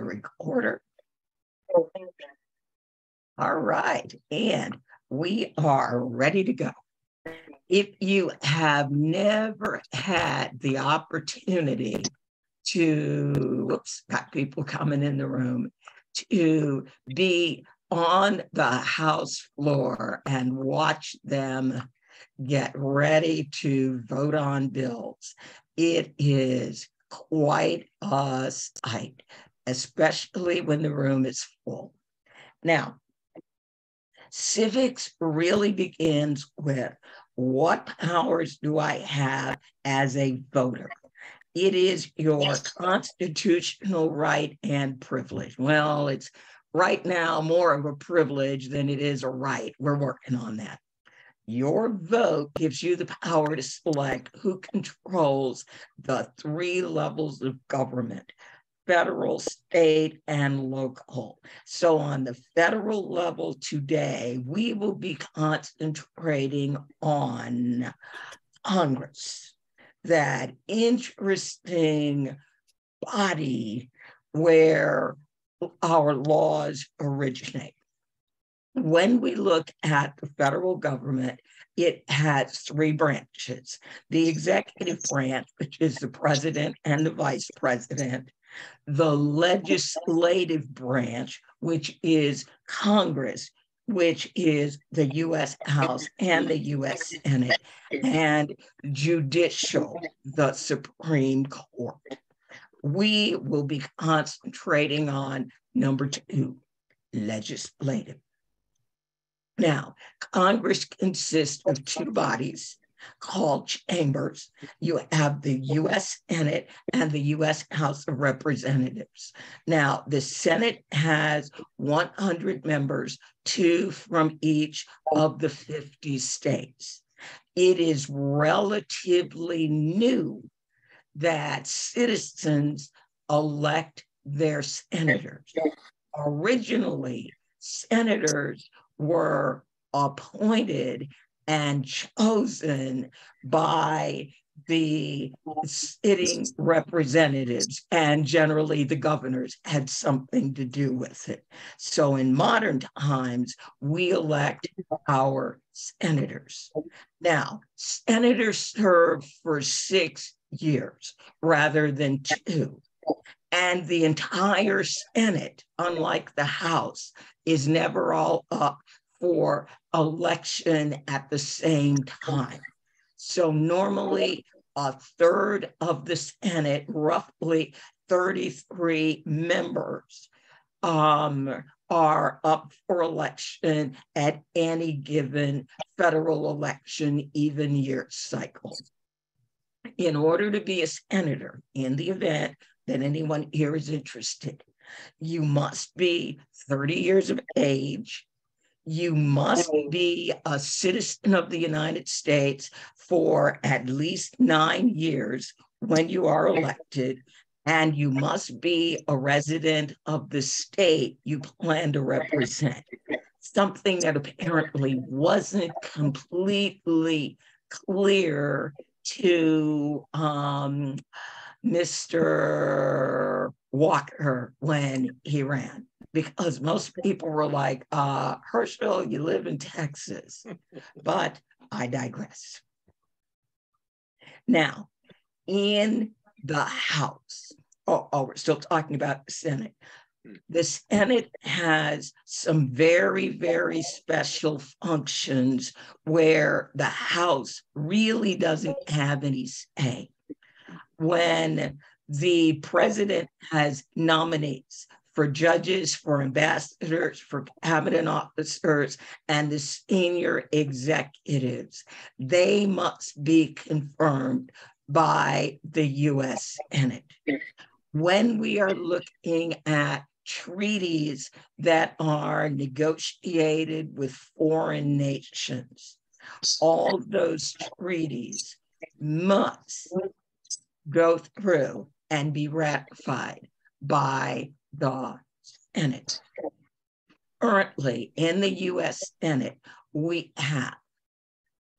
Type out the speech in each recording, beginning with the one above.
recorder. All right, and we are ready to go. If you have never had the opportunity to, whoops, got people coming in the room, to be on the House floor and watch them get ready to vote on bills, it is quite a sight, especially when the room is full. Now, civics really begins with what powers do I have as a voter? It is your constitutional right and privilege. Well, it's right now more of a privilege than it is a right. We're working on that. Your vote gives you the power to select who controls the three levels of government: federal, state, and local. So on the federal level today, we will be concentrating on Congress, that interesting body where our laws originate. When we look at the federal government, it has three branches: the executive branch, which is the president and the vice president; the legislative branch, which is Congress, which is the U.S. House and the U.S. Senate; and judicial, the Supreme Court. We will be concentrating on number two, legislative. Now, Congress consists of two bodies called chambers. You have the U.S. Senate and the U.S. House of Representatives. Now, the Senate has 100 members, 2 from each of the 50 states. It is relatively new that citizens elect their senators. Originally, senators were appointed and chosen by the sitting representatives, and generally the governors had something to do with it. So in modern times, we elect our senators. Now, senators serve for 6 years rather than 2. And the entire Senate, unlike the House, is never all up for election at the same time. So normally a third of the Senate, roughly 33 members, are up for election at any given federal election, even year cycle. In order to be a senator, in the event that anyone here is interested, you must be 30 years of age. You must be a citizen of the United States for at least 9 years when you are elected, and you must be a resident of the state you plan to represent. Something that apparently wasn't completely clear to Mr. Walker when he ran, because most people were like, Herschel, you live in Texas. But I digress. Now, in the House, we're still talking about the Senate. The Senate has some very, very special functions where the House really doesn't have any say. When the president has nominees for judges, for ambassadors, for cabinet officers, and the senior executives, they must be confirmed by the U.S. Senate. When we are looking at treaties that are negotiated with foreign nations, all those treaties must go through and be ratified by the Senate. Currently, in the U.S. Senate, we have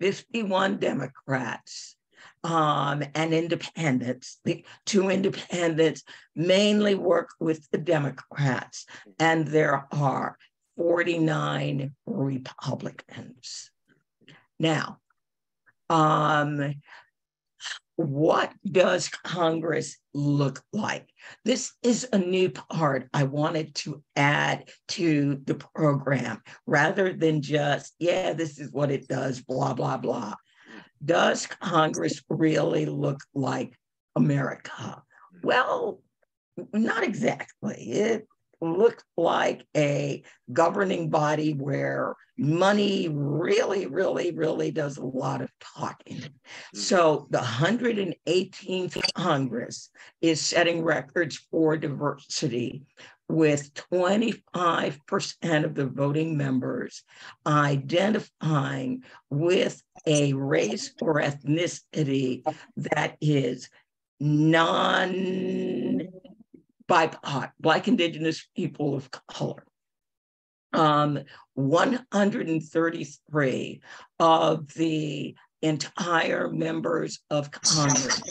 51 Democrats, and independents. The two independents mainly work with the Democrats, and there are 49 Republicans. Now, what does Congress look like? This is a new part I wanted to add to the program rather than just, yeah, this is what it does, blah, blah, blah. Does Congress really look like America? Well, not exactly. It looks like a governing body where money really, really, really does a lot of talking. So the 118th Congress is setting records for diversity, with 25% of the voting members identifying with a race or ethnicity that is non-BIPOC, Black, Indigenous people of color. 133 of the entire members of Congress,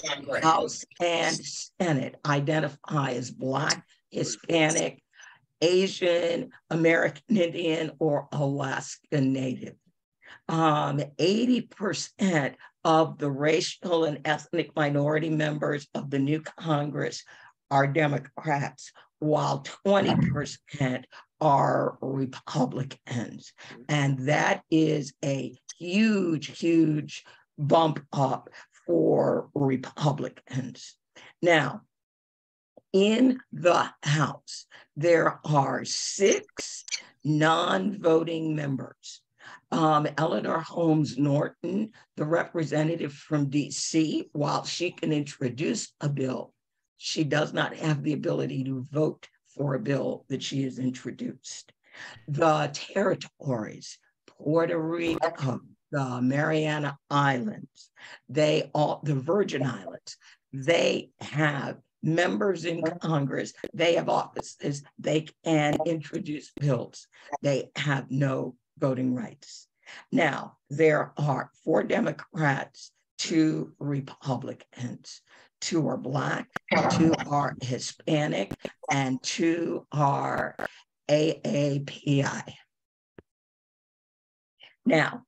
House and Senate, identify as Black, Hispanic, Asian, American Indian, or Alaska Native. 80% of the racial and ethnic minority members of the new Congress are Democrats, while 20% are Republicans. And that is a huge, huge bump up for Republicans. Now, in the House, there are 6 non-voting members. Eleanor Holmes Norton, the representative from DC, while she can introduce a bill, she does not have the ability to vote for a bill that she has introduced. The territories, Puerto Rico, the Mariana Islands, the Virgin Islands, they have members in Congress, they have offices, they can introduce bills. They have no voting rights. Now, there are 4 Democrats, 2 Republicans. 2 are Black, 2 are Hispanic, and 2 are AAPI. Now,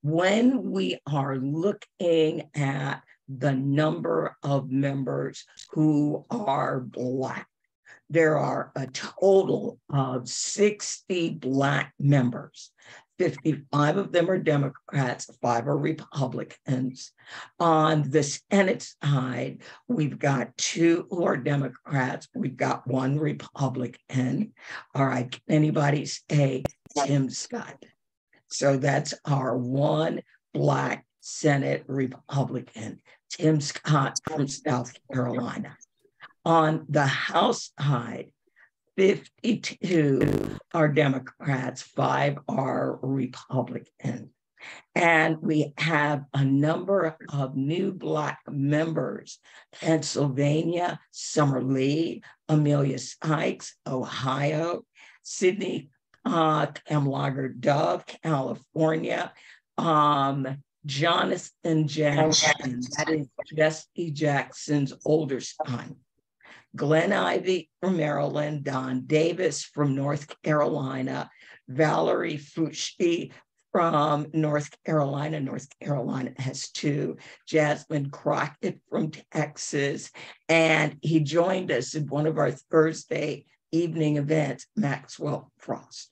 when we are looking at the number of members who are Black, there are a total of 60 Black members. 55 of them are Democrats, 5 are Republicans. On the Senate side, we've got 2 who are Democrats, we've got 1 Republican. All right, can anybody say Tim Scott? So that's our 1 Black Senate Republican, Tim Scott from South Carolina. On the House side, 52 are Democrats, 5 are Republican. And we have a number of new Black members: Pennsylvania, Summer Lee, Amelia Sykes, Ohio, Sydney Kamlager Dove, California, Jonathan Jackson, that is Jesse Jackson's older son, Glenn Ivey from Maryland, Don Davis from North Carolina, Valerie Fucci from North Carolina. North Carolina has 2, Jasmine Crockett from Texas, and he joined us in one of our Thursday evening events, Maxwell Frost.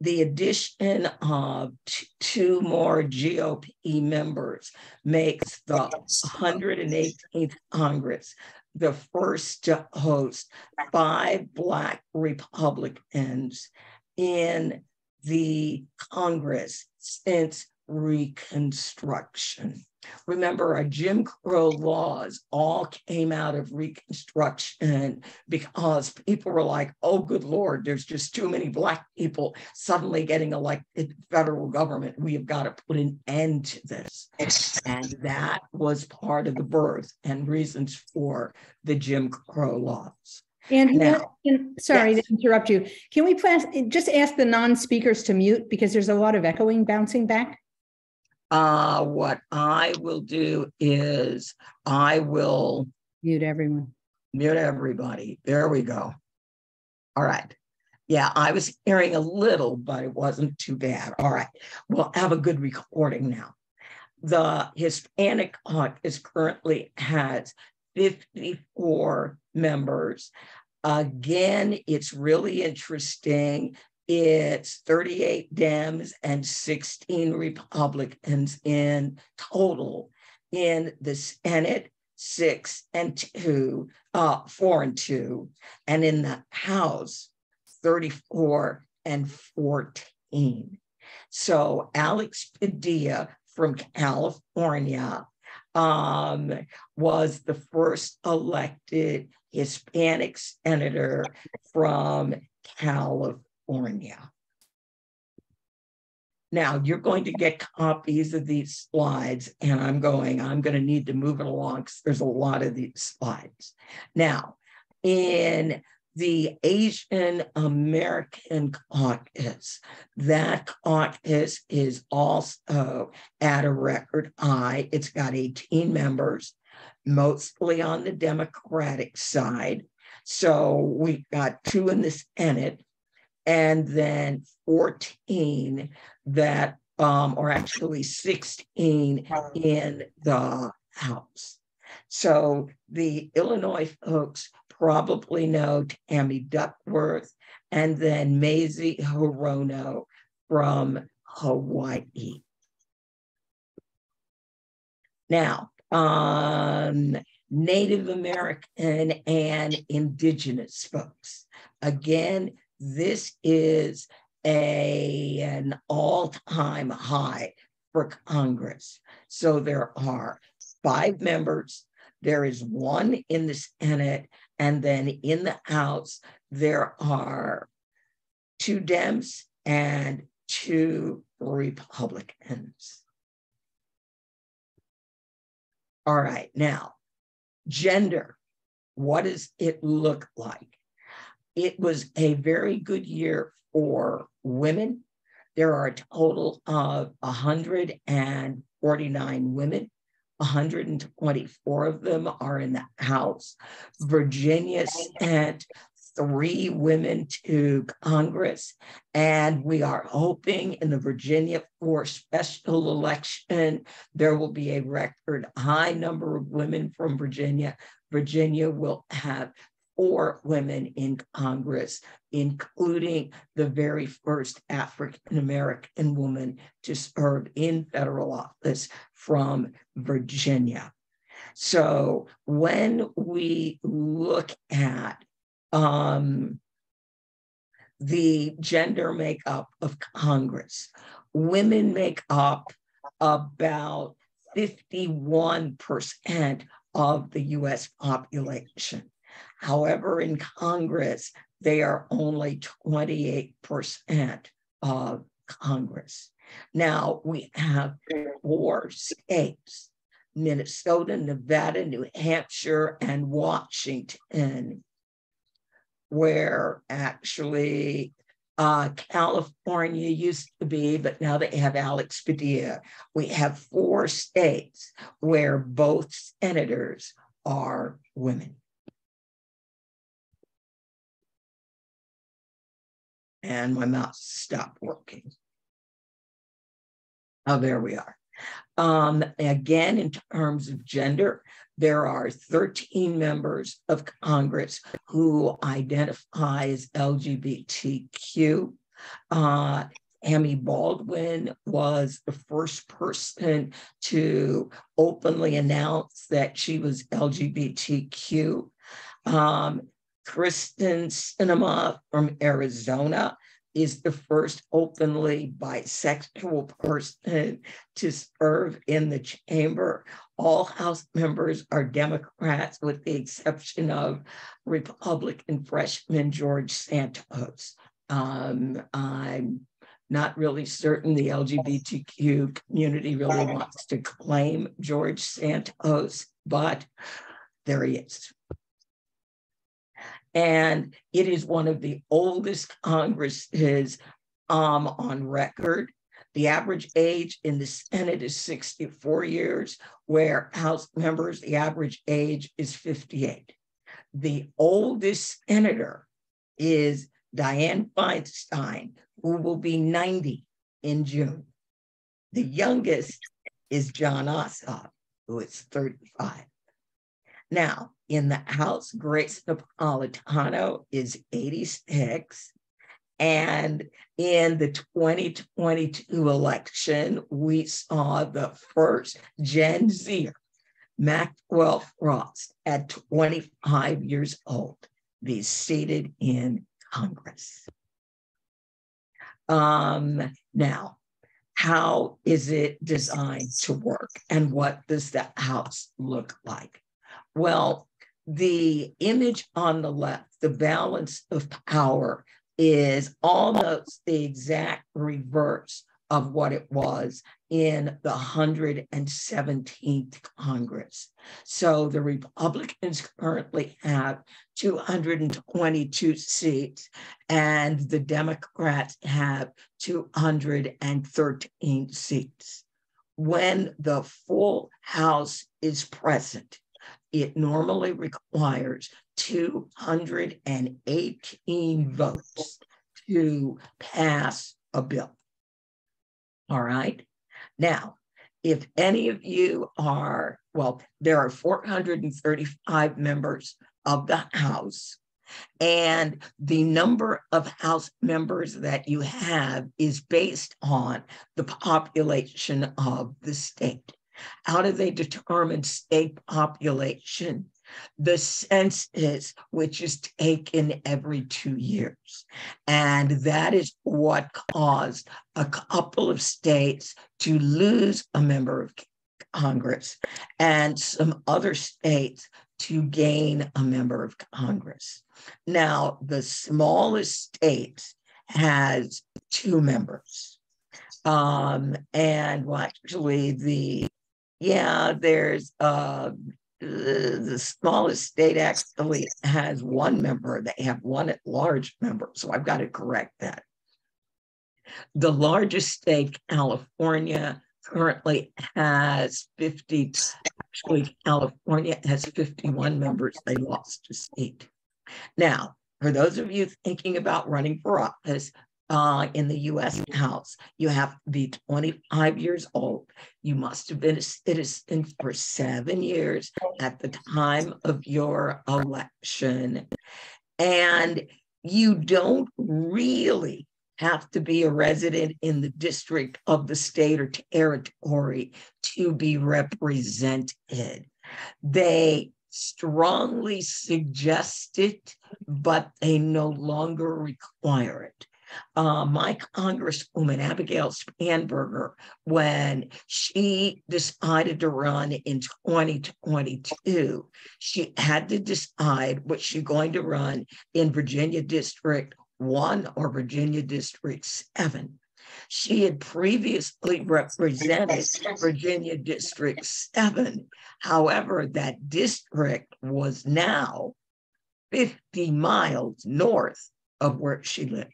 The addition of 2 more GOP members makes the 118th Congress the first to host 5 Black Republicans in the Congress since Reconstruction. Remember, our Jim Crow laws all came out of Reconstruction because people were like, oh, good Lord, there's just too many Black people suddenly getting elected to federal government. We have got to put an end to this. And that was part of the birth and reasons for the Jim Crow laws. And now, sorry to interrupt you. Can we just ask the non-speakers to mute because there's a lot of echoing bouncing back? What I will do is I will mute everyone. Mute everybody. There we go. All right. Yeah, I was hearing a little, but it wasn't too bad. All right. We'll have a good recording now. The Hispanic caucus currently has 54 members. Again, it's really interesting. It's 38 Dems and 16 Republicans in total. In the Senate, 4 and 2. And in the House, 34 and 14. So Alex Padilla from California was the first elected Hispanic senator from California. Now, you're going to get copies of these slides, and I'm going to need to move it along because there's a lot of these slides. Now, in the Asian American caucus, that caucus is also at a record high. It's got 18 members, mostly on the Democratic side. So we've got 2 in the Senate, and then 14 that, or actually 16 in the House. So the Illinois folks probably know Tammy Duckworth and then Mazie Hirono from Hawaii. Now, Native American and Indigenous folks. Again, this is an all-time high for Congress. So there are 5 members. There is 1 in the Senate, and then in the House, there are 2 Dems and 2 Republicans. All right, now, gender. What does it look like? It was a very good year for women. There are a total of 149 women. 124 of them are in the House. Virginia sent 3 women to Congress, and we are hoping in the Virginia 4 special election, there will be a record high number of women from Virginia. Virginia will have 4 women in Congress, including the very first African-American woman to serve in federal office from Virginia. So when we look at the gender makeup of Congress, women make up about 51% of the US population. However, in Congress, they are only 28% of Congress. Now, we have 4 states, Minnesota, Nevada, New Hampshire, and Washington, where actually California used to be, but now they have Alex Padilla. We have 4 states where both senators are women. And my mouse stopped working. Oh, there we are. Again, in terms of gender, there are 13 members of Congress who identify as LGBTQ. Amy Baldwin was the first person to openly announce that she was LGBTQ. Kristen Sinema from Arizona is the first openly bisexual person to serve in the chamber. All House members are Democrats, with the exception of Republican freshman George Santos. I'm not really certain the LGBTQ community really wants to claim George Santos, but there he is. And it is one of the oldest Congresses on record. The average age in the Senate is 64 years, where House members, the average age is 58. The oldest senator is Dianne Feinstein, who will be 90 in June. The youngest is John Ossoff, who is 35. Now, in the House, Grace Napolitano is 86. And in the 2022 election, we saw the first Gen Zer, Maxwell Frost, at 25 years old, be seated in Congress. Now, how is it designed to work, and what does the House look like? Well, the image on the left, the balance of power, is almost the exact reverse of what it was in the 117th Congress. So the Republicans currently have 222 seats, and the Democrats have 213 seats. When the full House is present, it normally requires 218 votes to pass a bill. All right. Now, if any of you are, well, there are 435 members of the House, and the number of House members that you have is based on the population of the state. How do they determine state population? The census, which is taken every 2 years. And that is what caused a couple of states to lose a member of Congress and some other states to gain a member of Congress. Now, the smallest state has 2 members. And well, actually, there's the smallest state actually has 1 member. They have 1 at-large member, so I've got to correct that. The largest state, California, currently has 50. Actually, California has 51 members. They lost a seat. Now, for those of you thinking about running for office, in the U.S. House, you have to be 25 years old. You must have been a citizen for 7 years at the time of your election. And you don't really have to be a resident in the district of the state or territory to be represented. They strongly suggest it, but they no longer require it. My Congresswoman, Abigail Spanberger, when she decided to run in 2022, she had to decide was she going to run in Virginia District 1 or Virginia District 7. She had previously represented Virginia District 7. However, that district was now 50 miles north of where she lived.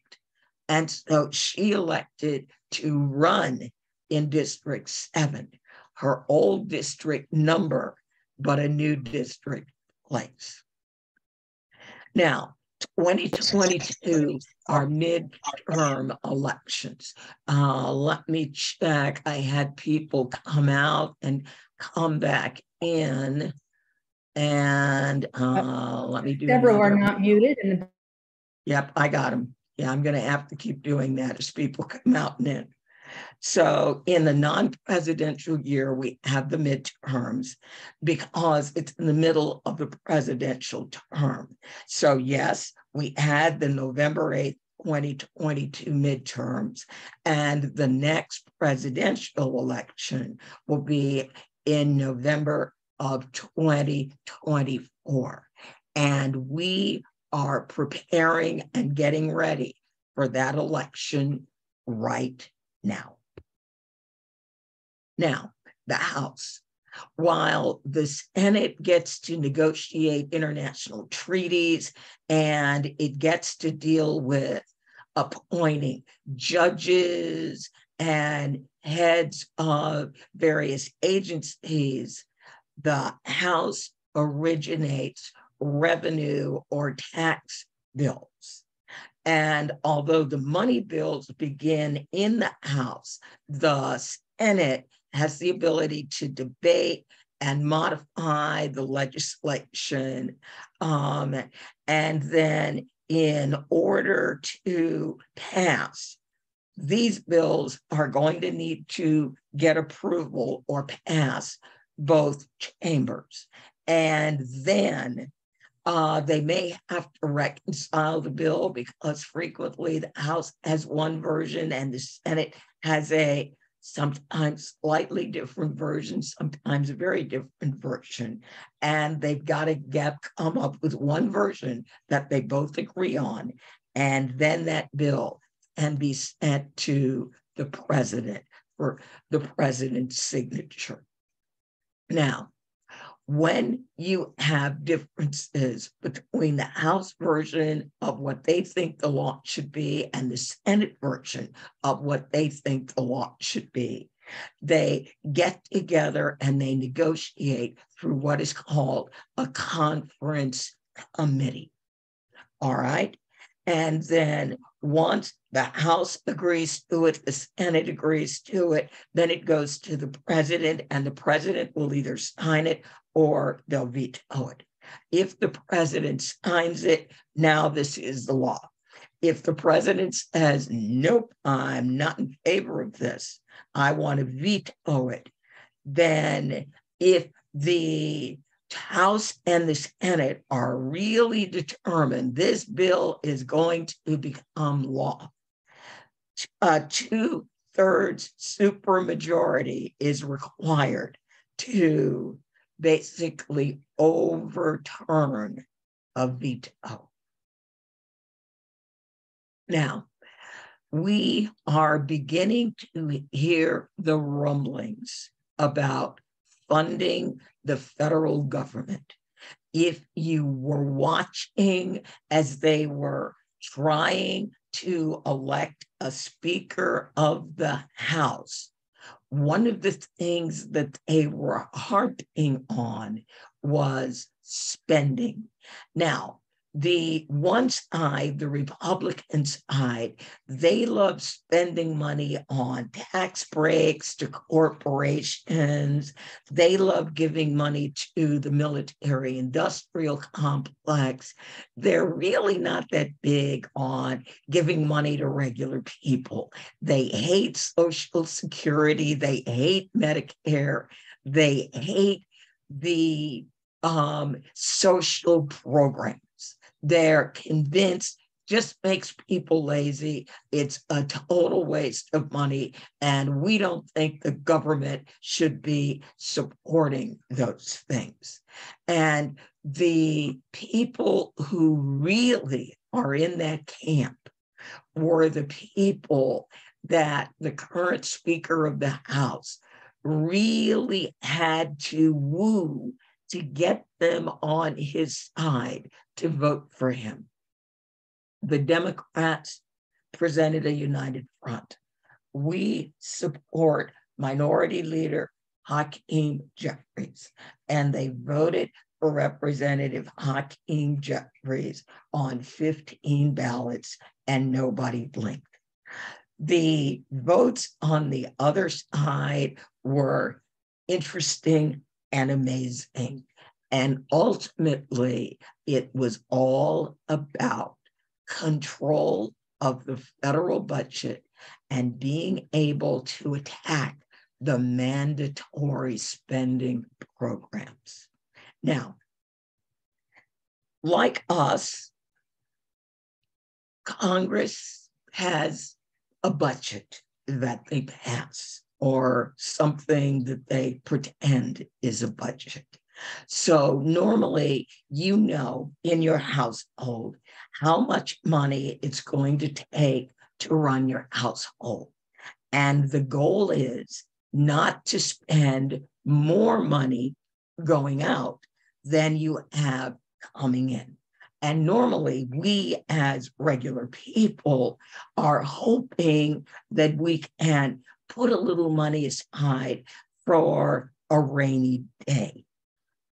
And so she elected to run in District 7, her old district number, but a new district place. Now, 2022 are midterm elections. Let me check. I had people come out and come back in. And let me do several are not muted. Yep, I got them. Yeah, I'm going to have to keep doing that as people come out and in. So in the non-presidential year, we have the midterms because it's in the middle of the presidential term. So yes, we had the November 8th, 2022 midterms, and the next presidential election will be in November of 2024. And we are preparing and getting ready for that election right now. Now, the House, while the Senate gets to negotiate international treaties and it gets to deal with appointing judges and heads of various agencies, the House originates revenue or tax bills. And although the money bills begin in the House, the Senate has the ability to debate and modify the legislation. And then in order to pass, these bills are going to need to get approval or pass both chambers. And then they may have to reconcile the bill, because frequently the House has one version and the Senate has a sometimes slightly different version, sometimes a very different version. And they've got to come up with one version that they both agree on. And then that bill can be sent to the president for the president's signature. Now, when you have differences between the House version of what they think the law should be and the Senate version of what they think the law should be, they get together and they negotiate through what is called a conference committee. All right. And then once the House agrees to it, the Senate agrees to it, then it goes to the president, and the president will either sign it or they'll veto it. If the president signs it, now this is the law. If the president says, nope, I'm not in favor of this, I want to veto it, then if the House and the Senate are really determined this bill is going to become law, a 2/3 supermajority is required to basically overturn a veto. Now, we are beginning to hear the rumblings about funding the federal government. If you were watching as they were trying to elect a Speaker of the House, one of the things that they were harping on was spending. Now, the one side, the Republican side, they love spending money on tax breaks to corporations. They love giving money to the military industrial complex. They're really not that big on giving money to regular people. They hate Social Security. They hate Medicare. They hate the social programs. They're convinced just makes people lazy. It's a total waste of money. And we don't think the government should be supporting those things. And the people who really are in that camp were the people that the current Speaker of the House really had to woo to get them on his side to vote for him. The Democrats presented a united front. We support Minority Leader Hakeem Jeffries, and they voted for Representative Hakeem Jeffries on 15 ballots, and nobody blinked. The votes on the other side were interesting and amazing. And ultimately, it was all about control of the federal budget and being able to attack the mandatory spending programs. Now, like us, Congress has a budget that they pass, or something that they pretend is a budget. So normally, you know, in your household, how much money it's going to take to run your household. And the goal is not to spend more money going out than you have coming in. And normally we as regular people are hoping that we can put a little money aside for a rainy day.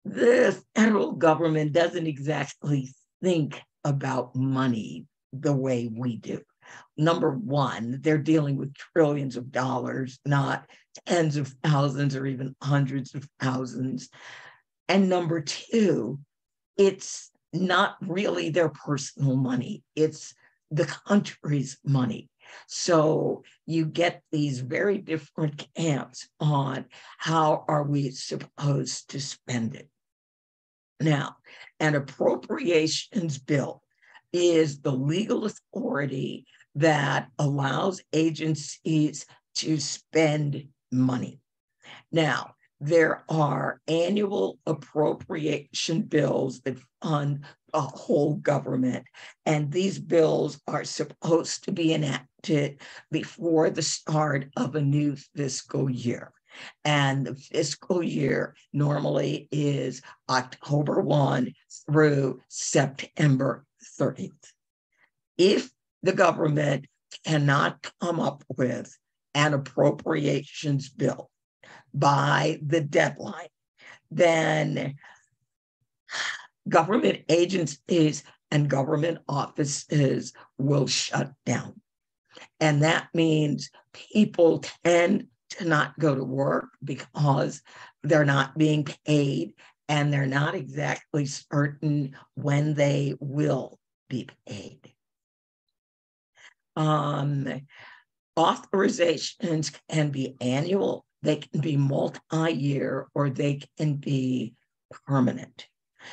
The federal government doesn't exactly think about money the way we do. Number one, they're dealing with trillions of dollars, not tens of thousands or even hundreds of thousands. And number two, it's not really their personal money, it's the country's money. So you get these very different camps on how are we supposed to spend it. Now, an appropriations bill is the legal authority that allows agencies to spend money. Now, there are annual appropriation bills that fund the whole government, and these bills are supposed to be enacted before the start of a new fiscal year. And the fiscal year normally is October 1 through September 30th. If the government cannot come up with an appropriations bill by the deadline, then government agencies and government offices will shut down. And that means people tend to not go to work because they're not being paid and they're not exactly certain when they will be paid. Authorizations can be annual, they can be multi-year, or they can be permanent.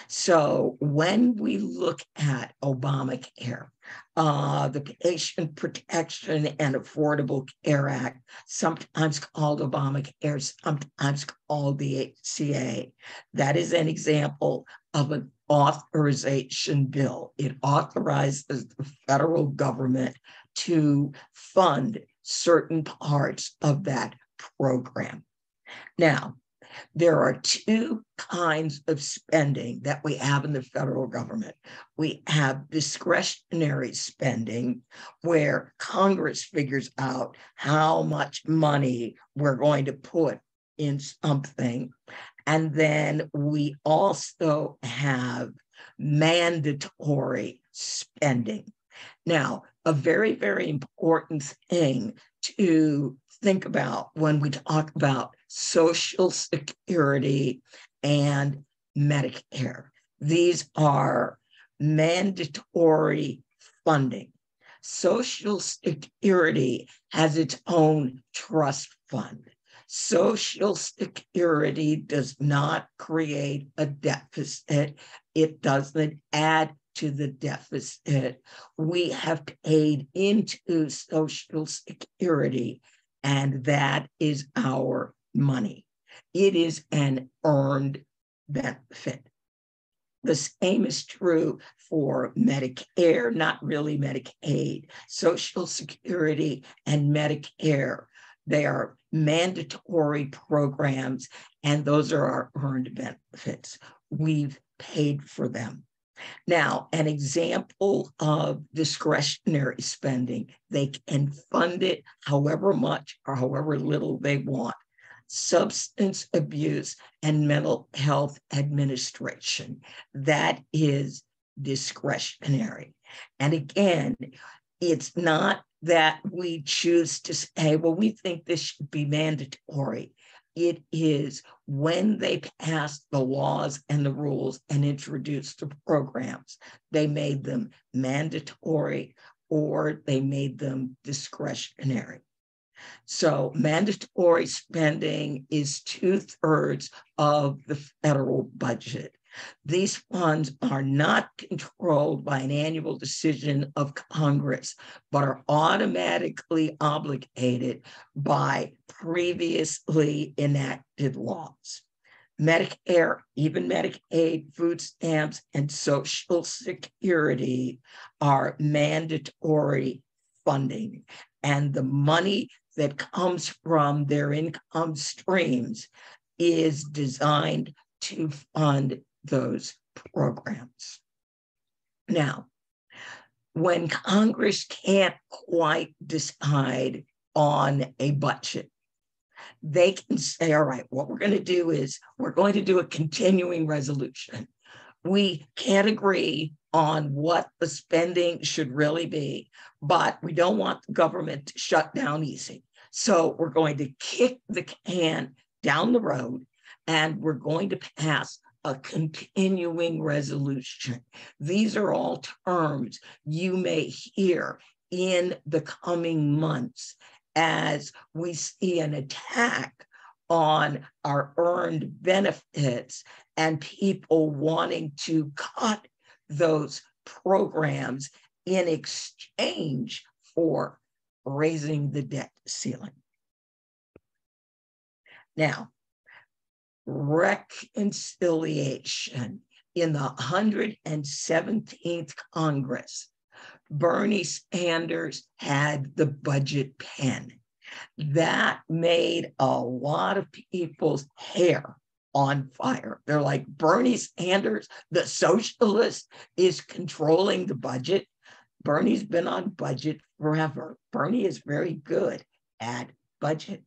So when we look at Obamacare, the Patient Protection and Affordable Care Act, sometimes called Obamacare, sometimes called the ACA, that is an example of an authorization bill. It authorizes the federal government to fund certain parts of that program. Now, there are two kinds of spending that we have in the federal government. We have discretionary spending, where Congress figures out how much money we're going to put in something. And then we also have mandatory spending. Now, a very, very important thing to think about when we talk about Social Security and Medicare. These are mandatory funding. Social Security has its own trust fund. Social Security does not create a deficit. It doesn't add to the deficit. We have paid into Social Security, and that is our money. It is an earned benefit. The same is true for Medicare, not really Medicaid. Social Security and Medicare, they are mandatory programs, and those are our earned benefits. We've paid for them. Now, an example of discretionary spending, they can fund it however much or however little they want. Substance abuse and mental health administration, that is discretionary. And again, it's not that we choose to say, well, we think this should be mandatory. It is when they passed the laws and the rules and introduced the programs, they made them mandatory or they made them discretionary. So mandatory spending is 2/3 of the federal budget. These funds are not controlled by an annual decision of Congress, but are automatically obligated by previously enacted laws. Medicare, even Medicaid, food stamps, and Social Security are mandatory funding. And the money that comes from their income streams is designed to fund those programs. Now, when Congress can't quite decide on a budget, they can say, all right, what we're going to do is we're going to do a continuing resolution. We can't agree on what the spending should really be, but we don't want the government to shut down easy. So we're going to kick the can down the road, and we're going to pass a continuing resolution. These are all terms you may hear in the coming months as we see an attack on our earned benefits and people wanting to cut those programs in exchange for raising the debt ceiling. Now, reconciliation in the 117th Congress, Bernie Sanders had the budget pen. That made a lot of people's hair on fire. They're like, Bernie Sanders, the socialist, is controlling the budget. Bernie's been on budget forever. Bernie is very good at budget.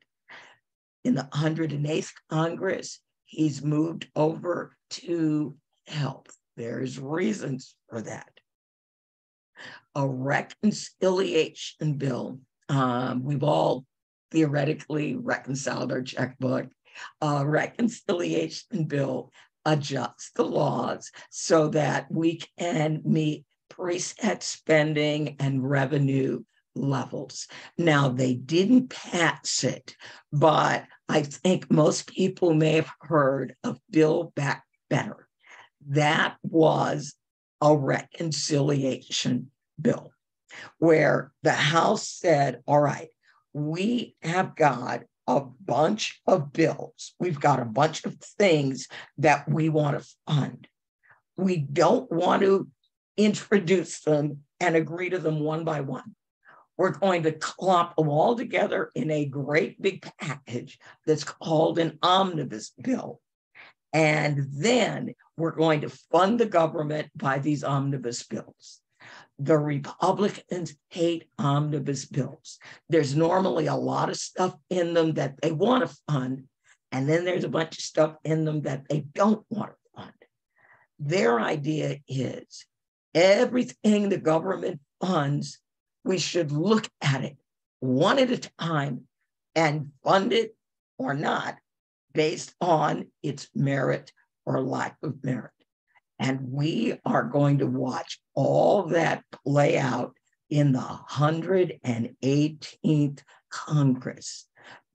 In the 108th Congress, he's moved over to health. There's reasons for that. A reconciliation bill. We've all theoretically reconciled our checkbook. A reconciliation bill adjusts the laws so that we can meet preset spending and revenue levels. Now, they didn't pass it, but I think most people may have heard of Build Back Better. That was a reconciliation bill where the House said, all right, we have got a bunch of bills. We've got a bunch of things that we want to fund. We don't want to introduce them and agree to them one by one. We're going to clump them all together in a great big package that's called an omnibus bill. And then we're going to fund the government by these omnibus bills. The Republicans hate omnibus bills. There's normally a lot of stuff in them that they want to fund, and then there's a bunch of stuff in them that they don't want to fund. Their idea is everything the government funds, we should look at it one at a time and fund it or not based on its merit or lack of merit. And we are going to watch all that play out in the 118th Congress,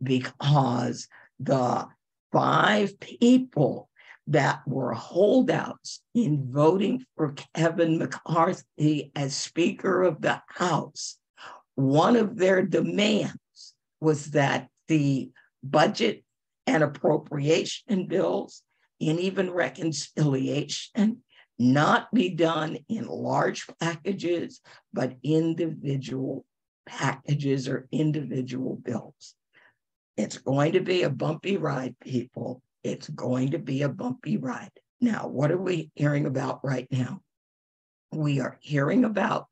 because the 5 people that were holdouts in voting for Kevin McCarthy as Speaker of the House, one of their demands was that the budget and appropriation bills and even reconciliation not be done in large packages, but individual packages or individual bills. It's going to be a bumpy ride, people. It's going to be a bumpy ride. Now, what are we hearing about right now? We are hearing about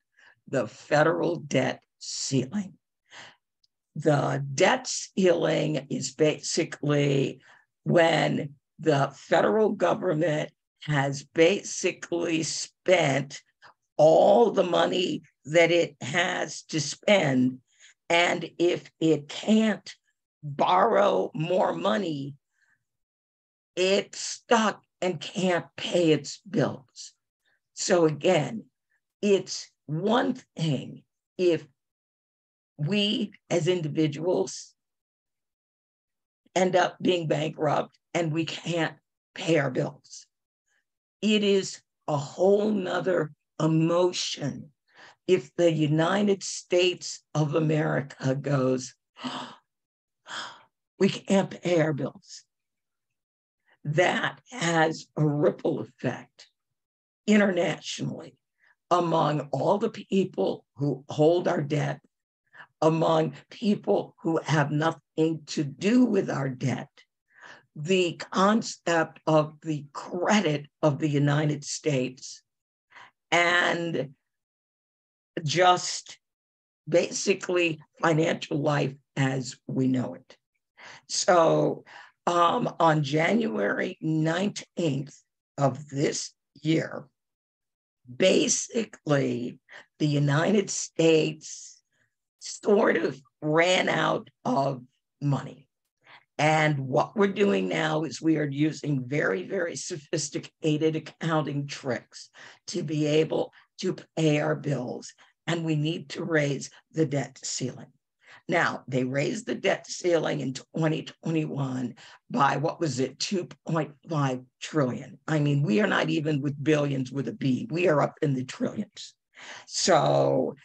the federal debt ceiling. The debt ceiling is basically when the federal government has basically spent all the money that it has to spend. And if it can't borrow more money, it's stuck and can't pay its bills. So again, it's one thing if we as individuals end up being bankrupt and we can't pay our bills. It is a whole nother emotion if the United States of America goes, we can't pay our bills. That has a ripple effect internationally among all the people who hold our debt, among people who have nothing to do with our debt. The concept of the credit of the United States and just basically financial life as we know it. So on January 19th of this year, basically the United States sort of ran out of money. And what we're doing now is we are using very, very sophisticated accounting tricks to be able to pay our bills. And we need to raise the debt ceiling. Now, they raised the debt ceiling in 2021 by, what was it, 2.5 trillion. I mean, we are not even with billions with a B. We are up in the trillions. So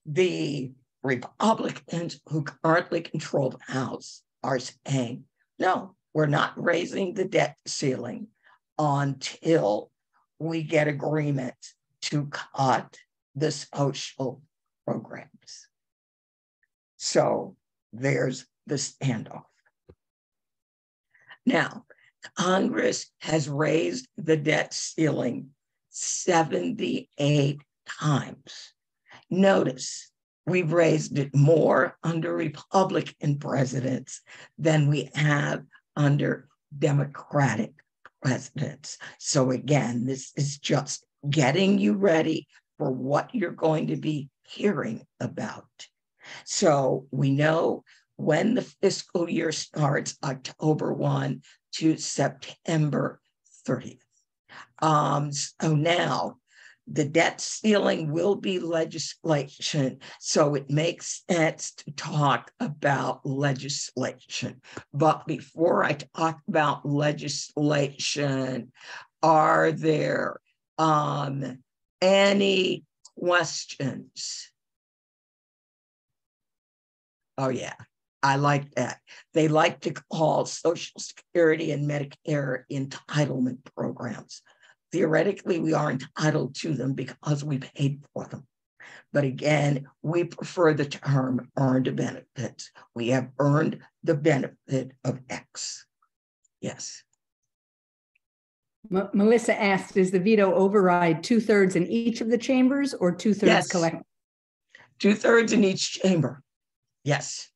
the Republicans who currently control the House are saying, no, we're not raising the debt ceiling until we get agreement to cut the social programs. So there's the standoff. Now, Congress has raised the debt ceiling 78 times. Notice, we've raised it more under Republican presidents than we have under Democratic presidents. So again, this is just getting you ready for what you're going to be hearing about. So we know when the fiscal year starts, October 1 to September 30th. So now the debt ceiling will be legislation. So it makes sense to talk about legislation. But before I talk about legislation, are there any questions? Oh, yeah, I like that. They like to call Social Security and Medicare entitlement programs. Theoretically, we are entitled to them because we paid for them. But again, we prefer the term earned benefits. We have earned the benefit of X. Yes. Melissa asked, is the veto override 2/3 in each of the chambers or 2/3 yes. collectively? 2/3 in each chamber. Yes.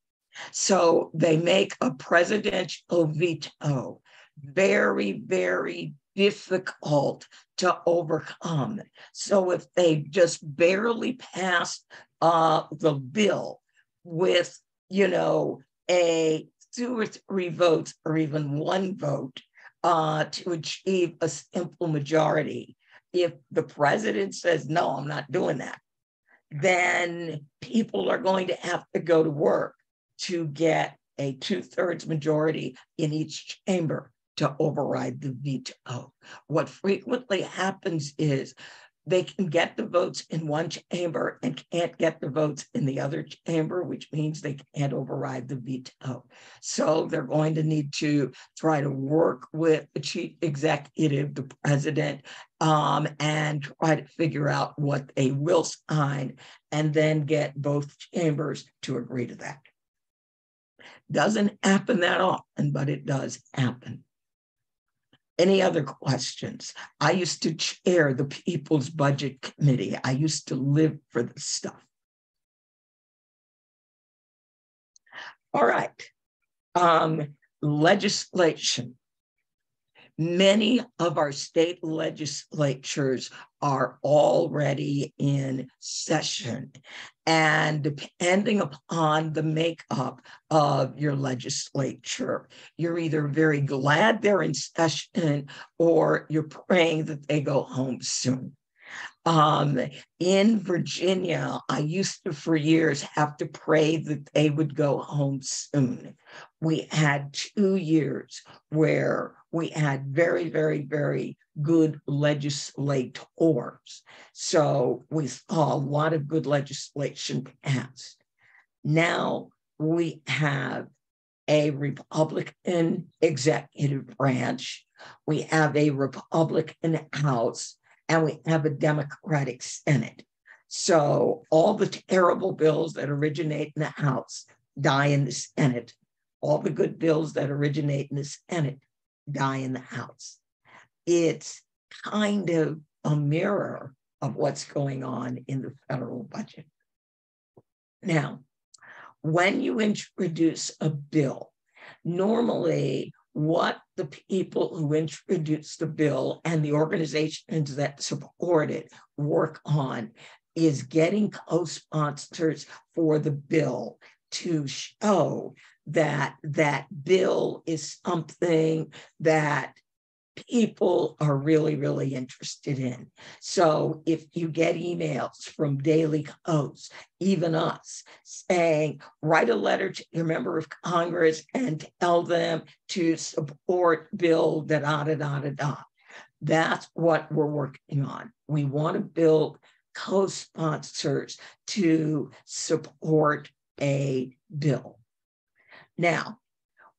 So they make a presidential veto very, very difficult to overcome. So if they just barely pass the bill with, a 2 or 3 votes or even 1 vote to achieve a simple majority, if the president says, no, I'm not doing that, then people are going to have to go to work to get a 2/3 majority in each chamber to override the veto. What frequently happens is they can get the votes in one chamber and can't get the votes in the other chamber, which means they can't override the veto. So they're going to need to try to work with the chief executive, the president, and try to figure out what they will sign and then get both chambers to agree to that. Doesn't happen that often, but it does happen. Any other questions? I used to chair the People's Budget Committee. I used to live for this stuff. All right. Legislation. Many of our state legislatures are already in session. And depending upon the makeup of your legislature, you're either very glad they're in session or you're praying that they go home soon. In Virginia, I used to, for years, have to pray that they would go home soon. We had 2 years where we had very, very, very good legislators. So we saw a lot of good legislation passed. Now we have a Republican executive branch, we have a Republican House, and we have a Democratic Senate. So all the terrible bills that originate in the House die in the Senate. All the good bills that originate in the Senate die in the House. It's kind of a mirror of what's going on in the federal budget. Now, when you introduce a bill, normally what the people who introduce the bill and the organizations that support it work on is getting co-sponsors for the bill to show that that bill is something that people are really, really interested in. So if you get emails from daily hosts, even us, saying, write a letter to your member of Congress and tell them to support bill da da da da da da. That's what we're working on. We want to build co-sponsors to support a bill. Now,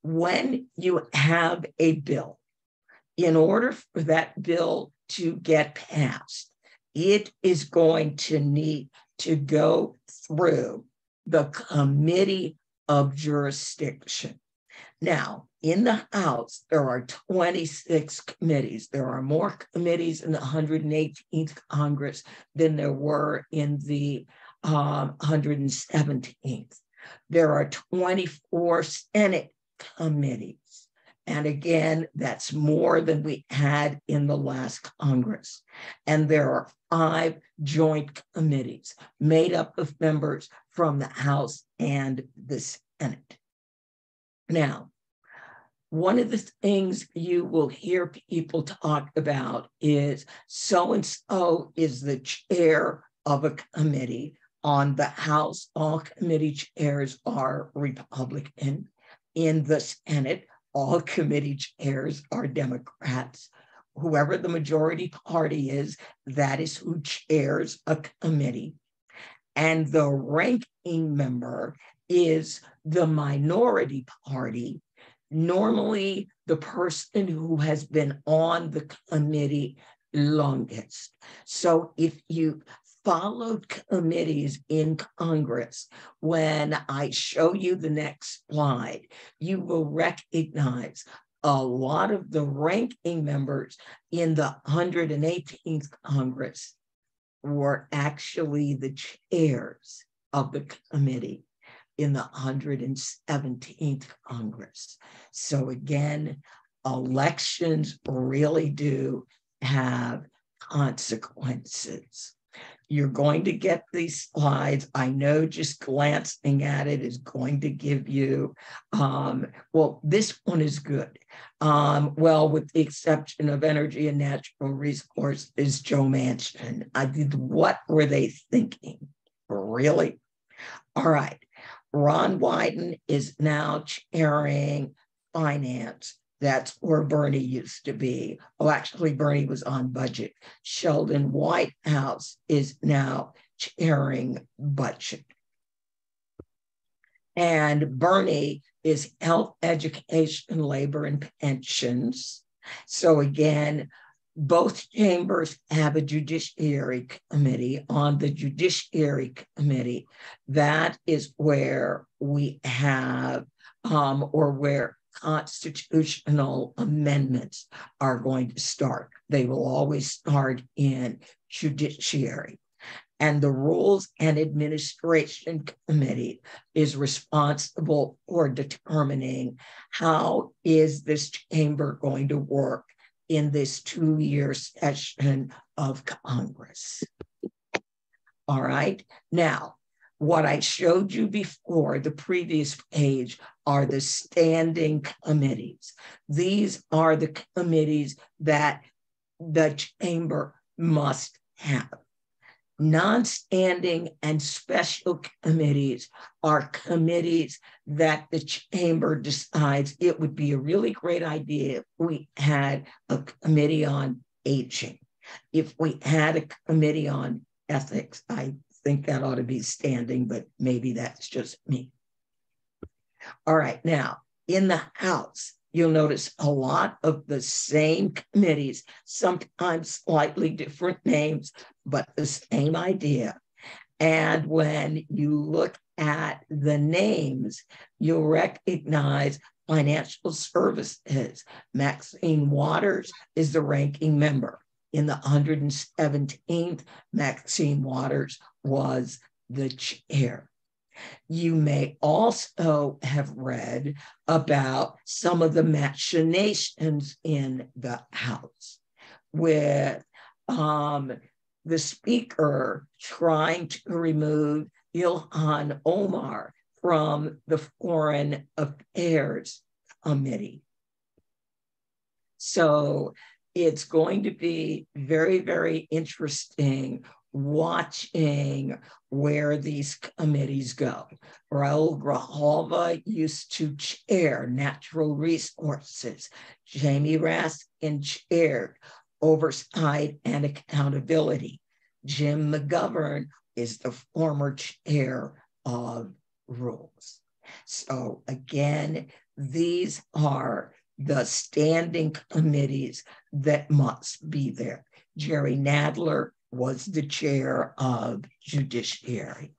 when you have a bill, in order for that bill to get passed, it is going to need to go through the committee of jurisdiction. Now, in the House, there are 26 committees. There are more committees in the 118th Congress than there were in the 117th. There are 24 Senate committees. And again, that's more than we had in the last Congress. And there are 5 joint committees made up of members from the House and the Senate. Now, one of the things you will hear people talk about is so-and-so is the chair of a committee. On the House, all committee chairs are Republican. In the Senate, all committee chairs are Democrats. Whoever the majority party is, that is who chairs a committee. And the ranking member is the minority party, normally the person who has been on the committee longest. So if you followed committees in Congress, when I show you the next slide, you will recognize a lot of the ranking members in the 118th Congress were actually the chairs of the committee in the 117th Congress. So again, elections really do have consequences. You're going to get these slides. I know just glancing at it is going to give you, well, this one is good. Well, with the exception of energy and natural resources, Joe Manchin. What were they thinking? Really? All right. Ron Wyden is now chairing finance. That's where Bernie used to be. Oh, actually, Bernie was on budget. Sheldon Whitehouse is now chairing budget. And Bernie is health, education, labor, and pensions. So again, both chambers have a judiciary committee. On the judiciary committee, that is where we have, or where constitutional amendments are going to start. They will always start in judiciary. And the Rules and Administration Committee is responsible for determining how is this chamber going to work in this 2-year session of Congress. All right. Now, what I showed you before, the previous page, are the standing committees. These are the committees that the chamber must have. Non-standing and special committees are committees that the chamber decides it would be a really great idea if we had a committee on aging, if we had a committee on ethics. I think that ought to be standing, but maybe that's just me. All right, now in the House, you'll notice a lot of the same committees, sometimes slightly different names, but the same idea. And when you look at the names, you'll recognize financial services. Maxine Waters is the ranking member. In the 117th, Maxine Waters was the chair. You may also have read about some of the machinations in the House with the Speaker trying to remove Ilhan Omar from the Foreign Affairs Committee. So it's going to be very, very interesting watching where these committees go. Raul Grijalva used to chair Natural Resources. Jamie Raskin chaired Oversight and Accountability. Jim McGovern is the former chair of Rules. So again, these are the standing committees that must be there. Jerry Nadler was the chair of Judiciary.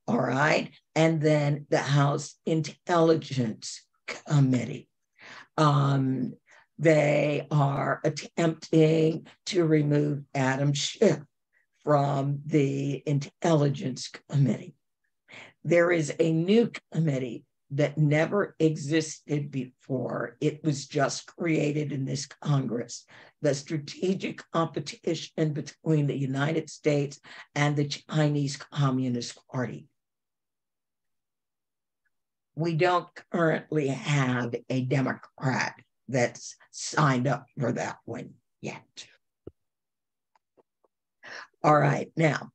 All right. And then the House Intelligence Committee. They are attempting to remove Adam Schiff from the Intelligence Committee. There is a new committee that never existed before. It was just created in this Congress. The strategic competition between the United States and the Chinese Communist Party. We don't currently have a Democrat that's signed up for that one yet. All right, now,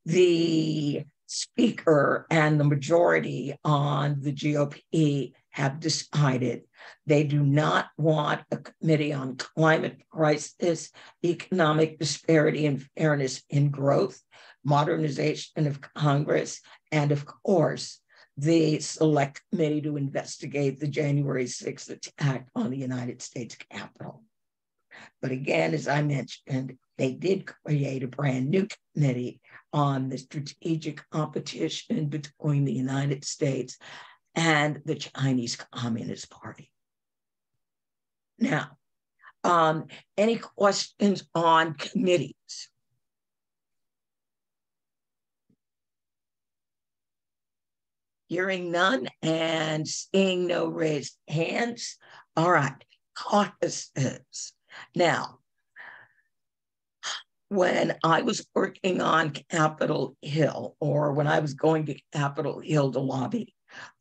the Speaker and the majority on the GOP have decided they do not want a committee on climate crisis, economic disparity and fairness in growth, modernization of Congress, and of course, the Select Committee to investigate the January 6th attack on the United States Capitol. But again, as I mentioned, they did create a brand new committee on the strategic competition between the United States and the Chinese Communist Party. Now, any questions on committees? Hearing none and seeing no raised hands. All right, caucuses. Now, when I was working on Capitol Hill, or when I was going to Capitol Hill to lobby,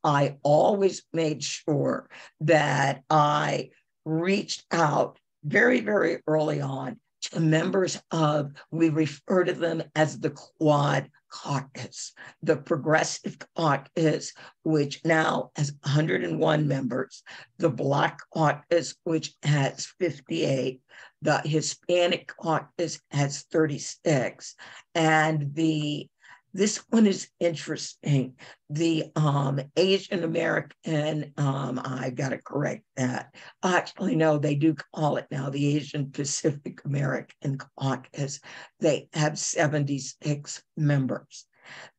I always made sure that I reached out very, very early on to members of, we refer to them as the Quad Caucus, the Progressive Caucus, which now has 101 members, the Black Caucus, which has 58, the Hispanic Caucus has 36, and this one is interesting. The Asian American, I got to correct that. Actually, no, they do call it now the Asian Pacific American Caucus. They have 76 members.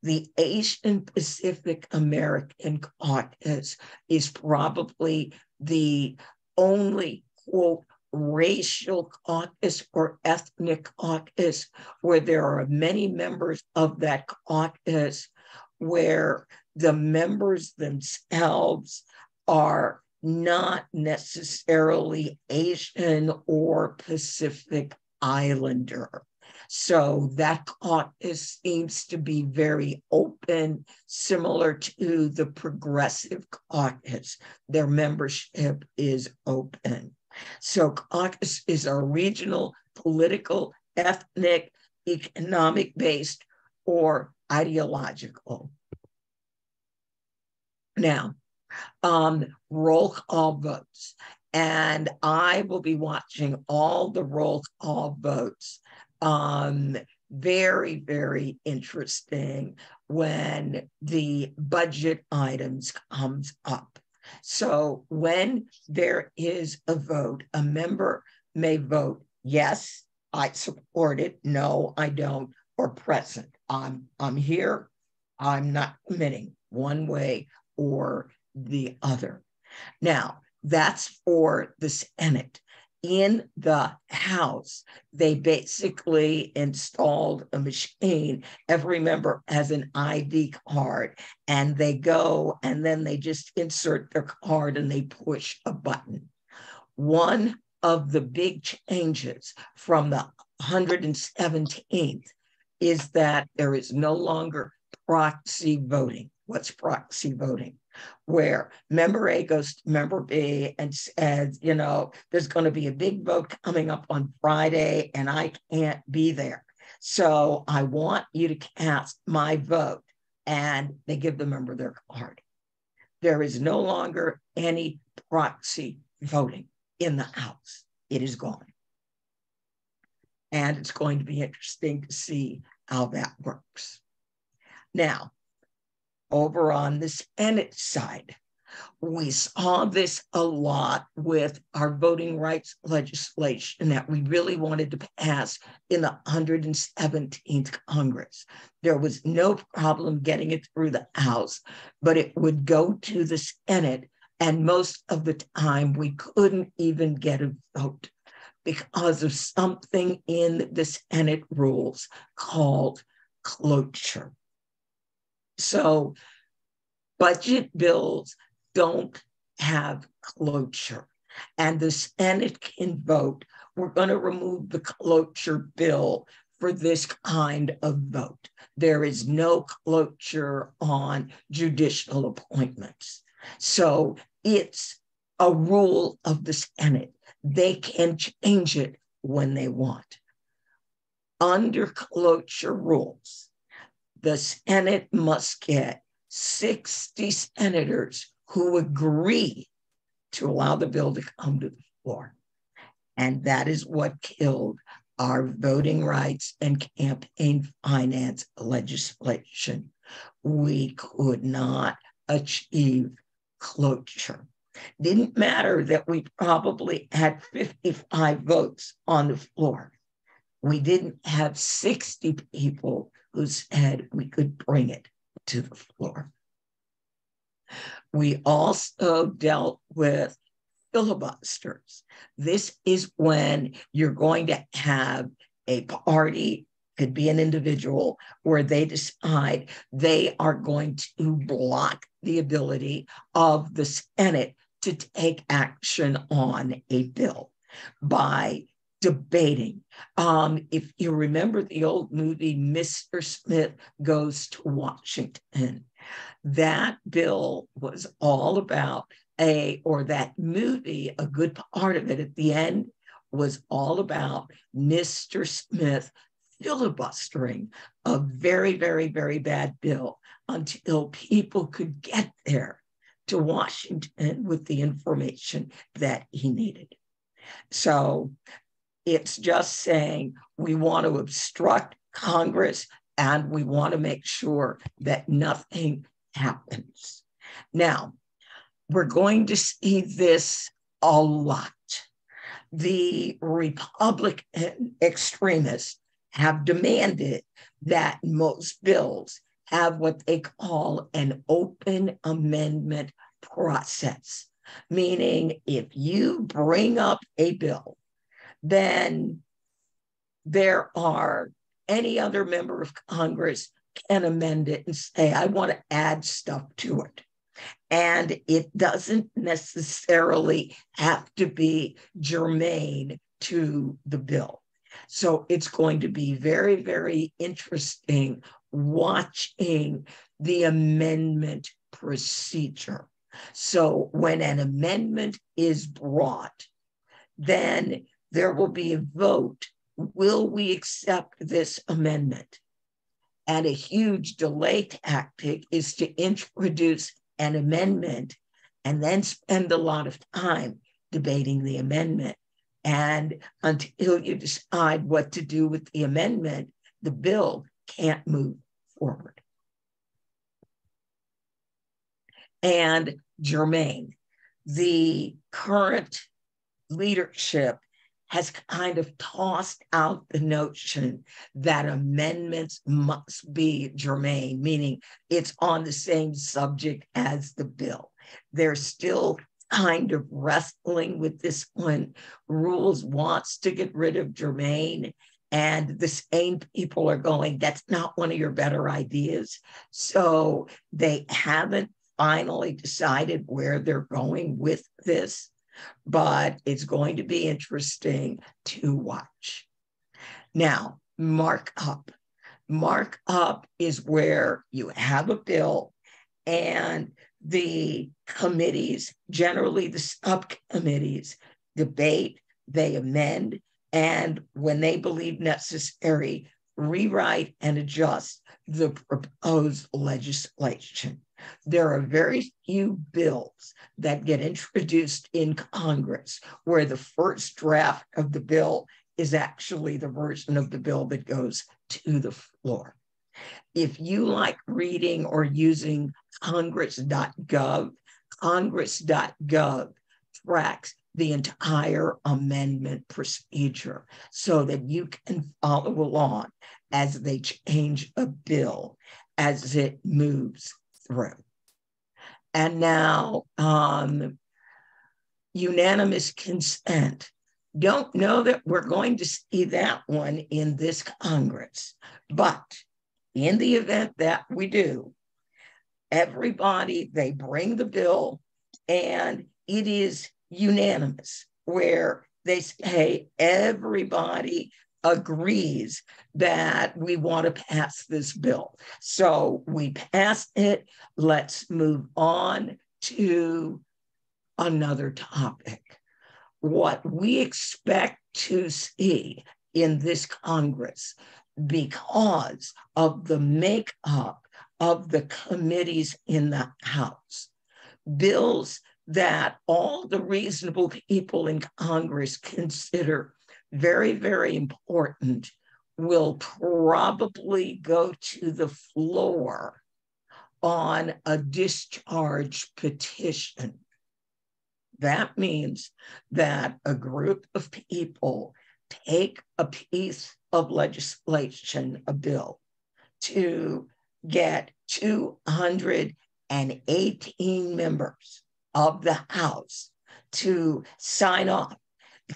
The Asian Pacific American Caucus is probably the only, quote, racial caucus or ethnic caucus where there are many members of that caucus where the members themselves are not necessarily Asian or Pacific Islander. So that caucus seems to be very open, similar to the Progressive Caucus. Their membership is open. So caucus is a regional, political, ethnic, economic-based, or ideological. Now, roll call votes. And I will be watching all the roll call votes. Very, very interesting when the budget items comes up. So when there is a vote, a member may vote, yes, I support it, no, I don't, or present. I'm here, I'm not committing one way or the other. Now, that's for the Senate. in the House, they basically installed a machine. Every member has an ID card, and they go and then they just insert their card and they push a button. One of the big changes from the 117th is that there is no longer proxy voting. What's proxy voting? Where member A goes to member B and says, there's going to be a big vote coming up on Friday and I can't be there. So I want you to cast my vote. And they give the member their card. There is no longer any proxy voting in the House. It is gone. And it's going to be interesting to see how that works. Now, over on the Senate side, we saw this a lot with our voting rights legislation that we really wanted to pass in the 117th Congress. There was no problem getting it through the House, but it would go to the Senate, and most of the time we couldn't even get a vote because of something in the Senate rules called cloture. So budget bills don't have cloture, and the Senate can vote, we're going to remove the cloture bill for this kind of vote. There is no cloture on judicial appointments. So it's a rule of the Senate. They can change it when they want. Under cloture rules, the Senate must get 60 senators who agree to allow the bill to come to the floor. And that is what killed our voting rights and campaign finance legislation. We could not achieve cloture. Didn't matter that we probably had 55 votes on the floor. We didn't have 60 people who said we could bring it to the floor. We also dealt with filibusters. This is when you're going to have a party, could be an individual, where they decide they are going to block the ability of the Senate to take action on a bill by debating. If you remember the old movie, Mr. Smith Goes to Washington, that bill was all about that movie, a good part of it at the end was all about Mr. Smith filibustering a very, very, very bad bill until people could get there to Washington with the information that he needed. So it's just saying we want to obstruct Congress and we want to make sure that nothing happens. Now, we're going to see this a lot. The Republican extremists have demanded that most bills have what they call an open amendment process, meaning if you bring up a bill, then any other member of Congress can amend it and say, I want to add stuff to it. And it doesn't necessarily have to be germane to the bill. So it's going to be very, very interesting watching the amendment procedure. So when an amendment is brought, then there will be a vote. Will we accept this amendment? And a huge delay tactic is to introduce an amendment and then spend a lot of time debating the amendment. And until you decide what to do with the amendment, the bill can't move forward. And germane, the current leadership has kind of tossed out the notion that amendments must be germane, meaning it's on the same subject as the bill. They're still kind of wrestling with this one. Rules wants to get rid of Germain, and the same people are going, that's not one of your better ideas. So they haven't finally decided where they're going with this, but it's going to be interesting to watch. Now, markup. Markup is where you have a bill and the committees, generally the subcommittees, debate, they amend, and when they believe necessary, rewrite and adjust the proposed legislation. There are very few bills that get introduced in Congress where the first draft of the bill is actually the version of the bill that goes to the floor. If you like reading or using congress.gov, congress.gov tracks the entire amendment procedure so that you can follow along as they change a bill as it moves through. And now, unanimous consent. Don't know that we're going to see that one in this Congress, but in the event that we do, everybody, they bring the bill and it is unanimous where they say everybody agrees that we want to pass this bill. So we pass it. Let's move on to another topic. What we expect to see in this Congress, because of the makeup of the committees in the House, bills that all the reasonable people in Congress consider very, very important will probably go to the floor on a discharge petition. That means that a group of people take a piece of legislation, a bill, to get 218 members of the House to sign off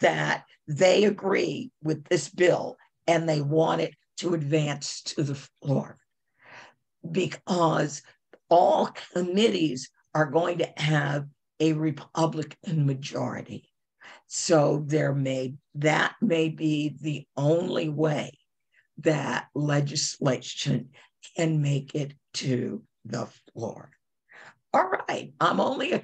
that they agree with this bill and they want it to advance to the floor. Because all committees are going to have a Republican majority. So that may be the only way that legislation can make it to the floor. All right, I'm only a